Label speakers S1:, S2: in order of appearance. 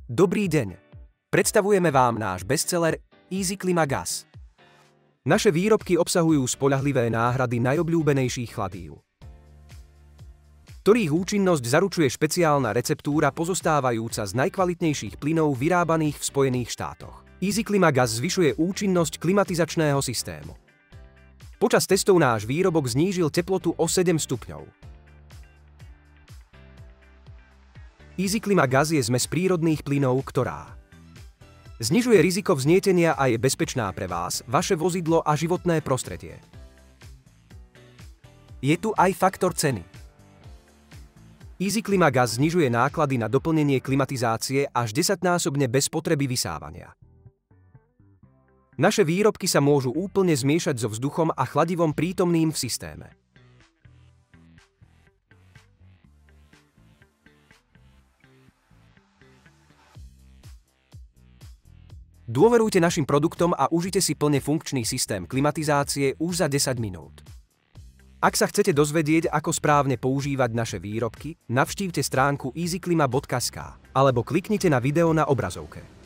S1: Dobrý deň. Predstavujeme vám náš bestseller Easy Klima Gas. Naše výrobky obsahujú spoľahlivé náhrady najobľúbenejších chladív, ktorých účinnosť zaručuje špeciálna receptúra pozostávajúca z najkvalitnejších plynov vyrábaných v Spojených štátoch. Easy Klima Gas zvyšuje účinnosť klimatizačného systému. Počas testov náš výrobok znížil teplotu o 7 stupňov. Easy Klima Gas je zmes prírodných plynov, ktorá znižuje riziko vznietenia a je bezpečná pre vás, vaše vozidlo a životné prostredie. Je tu aj faktor ceny. Easy Klima Gas znižuje náklady na doplnenie klimatizácie až 10-násobne bez potreby vysávania. Naše výrobky sa môžu úplne zmiešať so vzduchom a chladivom prítomným v systéme. Dôverujte našim produktom a užite si plne funkčný systém klimatizácie už za 10 minút. Ak sa chcete dozvedieť, ako správne používať naše výrobky, navštívte stránku easyklima.sk alebo kliknite na video na obrazovke.